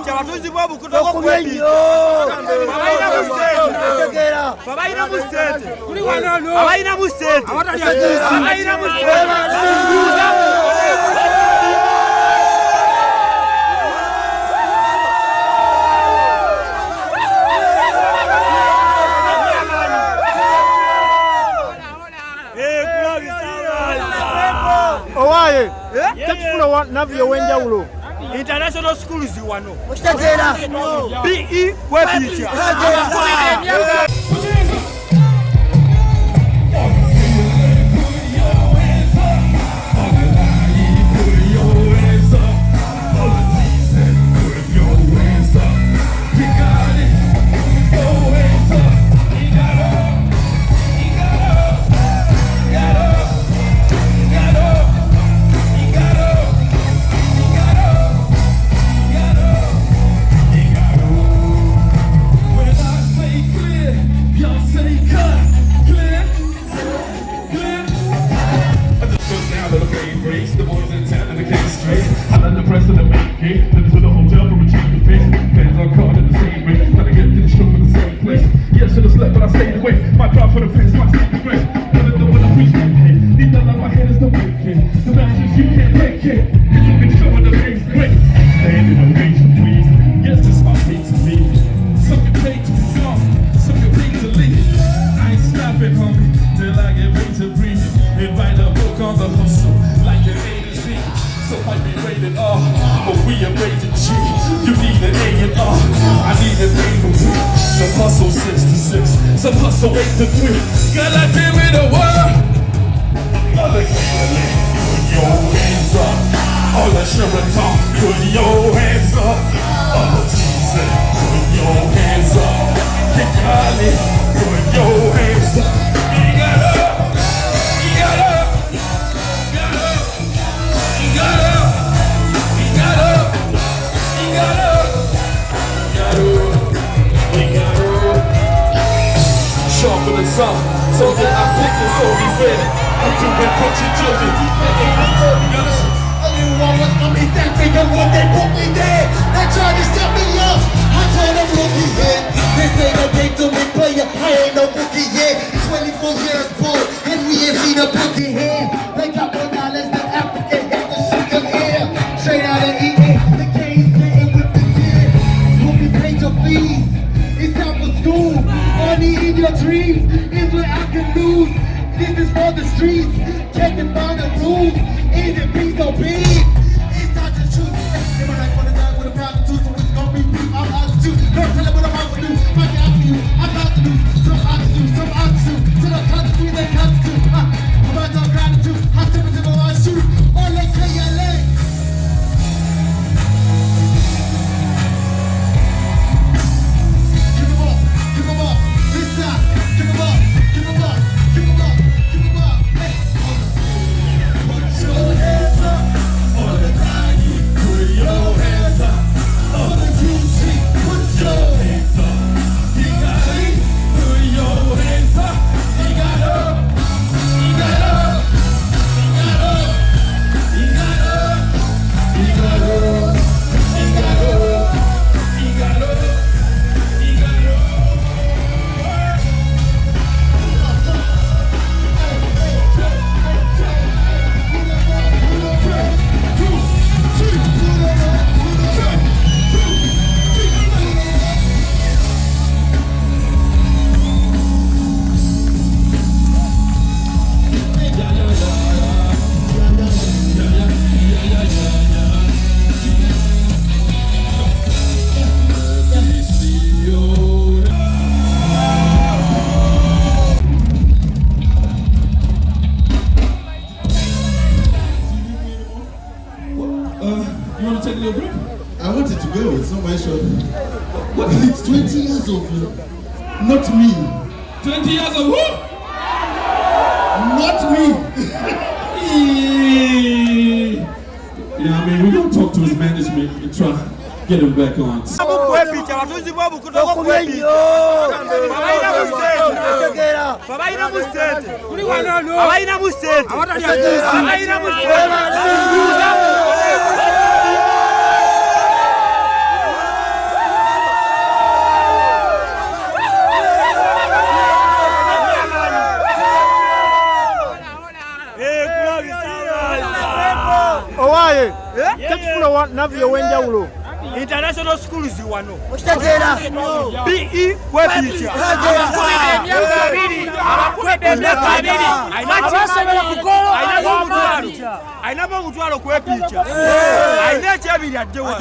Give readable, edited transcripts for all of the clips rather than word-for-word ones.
kwepicha batuzi bobu kutoko kwepicha babaina musete kuli wanano babaina musete babaina musete Owaye, Ebya Navio wenjawulo. International schools wano. Njogereza. PE kwepicha. Some hustle 8 to 3. Girl, I give me the world. All the Cadillac, put your hands up. All the Sheraton, put your hands up. All the Teaser, put your hands up. Kikali, put your hands up. You got up, you got up, you got up, you got up, you got up, you got up, you got up. Sharper than some, so that I pick and so be ready. I'm doing punching children. Everyone was on me stepping and when they put me there, they tried to step me up. I told them rookie head. They say that they do me player. I ain't no rookie yet. 24 years old and we ain't seen a bookie here. They got more knowledge than African hit the sugar here. Straight out of EA, the game's getting with the deer. Hope you paid your fees. It's time for school. Money in your dreams is what I can lose. This is for the streets. Taking by the rules. Is it peace or big? It's time to choose. Live my life on the ground with a prostitute. So it's gonna be deep. I'm out to do. Don't tell them what I'm about to do. Fuck it, after you. I'm about to do. Some out to do. Some out to do. To the country they come to. I'm about to gratitude. I'm tipping to my shoot. All they KLA. I wanted to go, it's not my show. What? It's 20 years of not me. 20 years of who? Not me. Yeah, I mean, we're going to talk to his management and try to get him back on. Navio wenjawulo. International schools wano. Njogereza. BE wepicha. Ainabo mutwalo kwepicha. Aine chebiri addewo.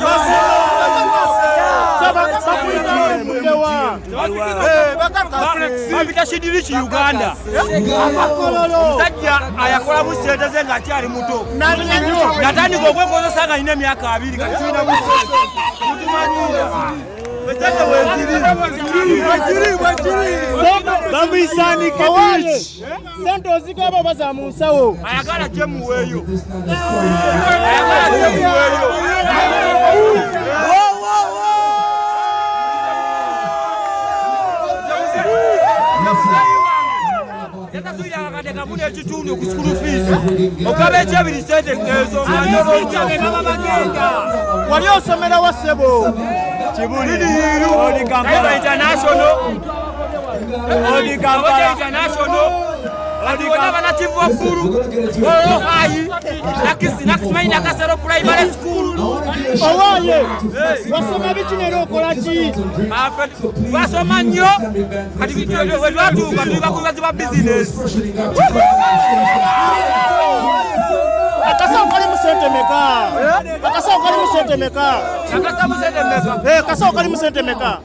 Babika shidiri ki Uganda. Sajja ayakola mu sente ze nga kyali muto. Natandi gogwekozo sanga ine myaka 2 kati ina mu sente. Bambisani kabich. Sento zikaba baza mu nsawo. Ayagala kyemuweeyo. Ayagala kyemuweeyo. Ekitundu ku school fees okaba ekyebiri sente ezo wali osomera wa ssebo Kibuliriru Kampala International Native of Guru High Nakismaini Nakasero Primary School owaye wasoma biki nero okolaki wasoma nnyo kati wetwatuuka tuli bakubazi ba business akasa okali mu sente meka akasa okali mu sente meka akasa mu sente meka akasa okali mu sente meka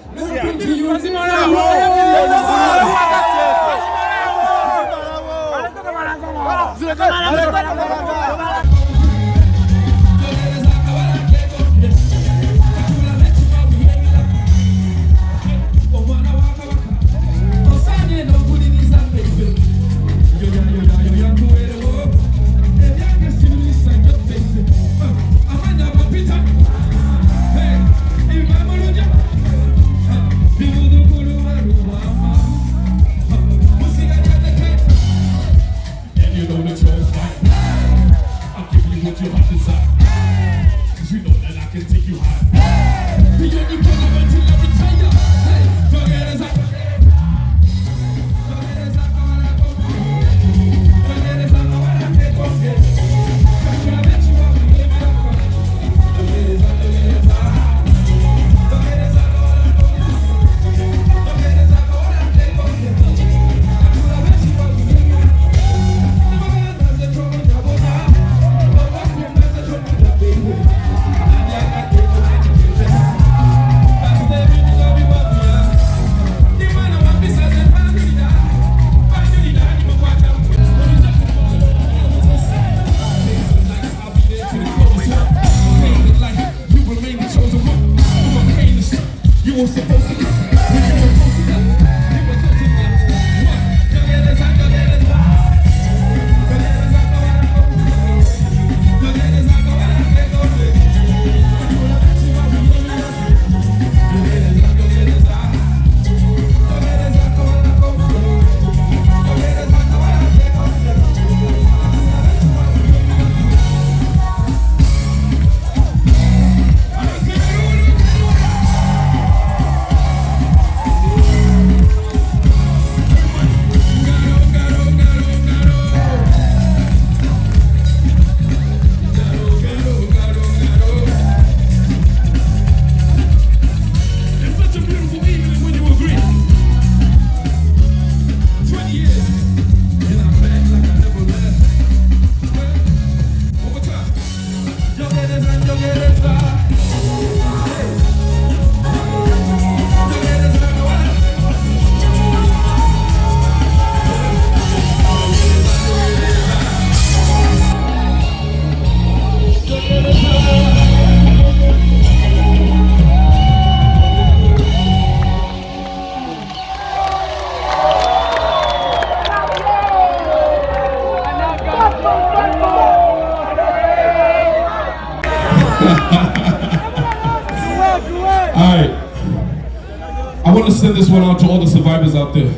I want to send this one out to all the survivors out there.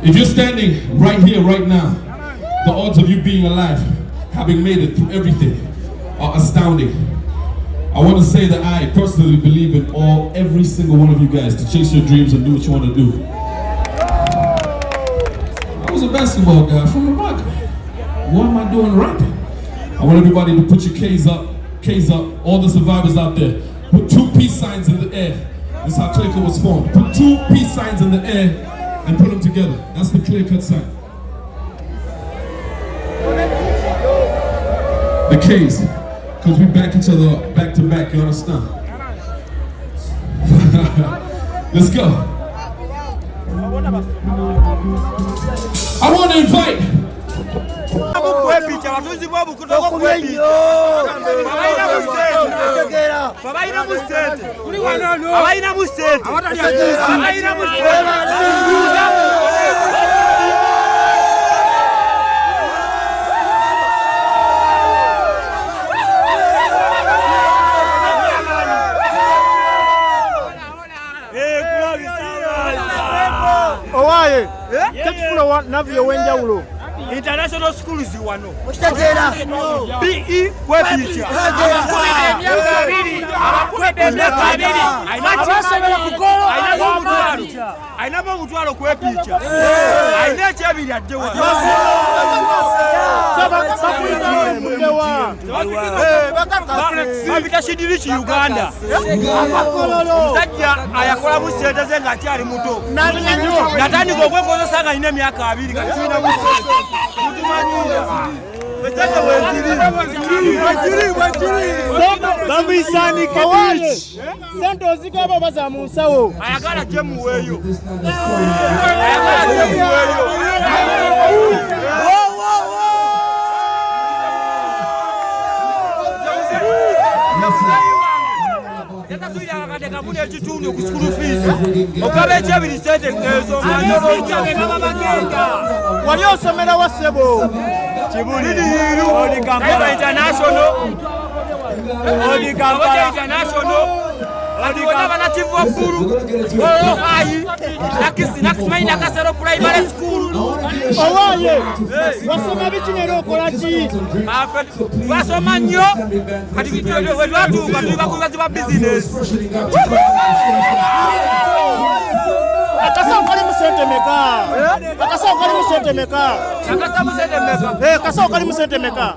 If you're standing right here, right now, the odds of you being alive, having made it through everything, are astounding. I want to say that I personally believe in every single one of you guys to chase your dreams and do what you want to do. I was a basketball guy from Morocco. What am I doing rapping? I want everybody to put your K's up K's up, all the survivors out there. Put 2 peace signs in the air. That's how clear cut was formed. Put 2 peace signs in the air and put them together. That's the clear cut sign. The K's, because we back each other up, back to back, you understand? Let's go. I want to invite. Owaye, Ebya Navio wenjawulo. International schools wano. Mushtegera. BE kwepicha. Ainabo mutwalo kwepicha. Aine chebiri addewo. Babika shidirichi Uganda. Sajja ayakola mu sente ze ngati ali muto. Natani gogwekozo sanga ine myaka 2 kati ina mu Bambisani kabich. Sento zikaba baza mu nsawo. Ayagala jemu weyo. Ayagala jemu weyo. Wali osomera wa Sebo. Odi Kampala International. Odi Kampala International. Odi Kampala Chifu wa Buru. Ayi. Nakisimaini nakasero primary school. Owaye. Wasoma bichi nero okolachi. Wasoma nnyo. Kati bityo watu bakubaziba business. Akasa okali musente meka. Akasa okali musente meka. Akasa musente meka. Akasa okali musente meka.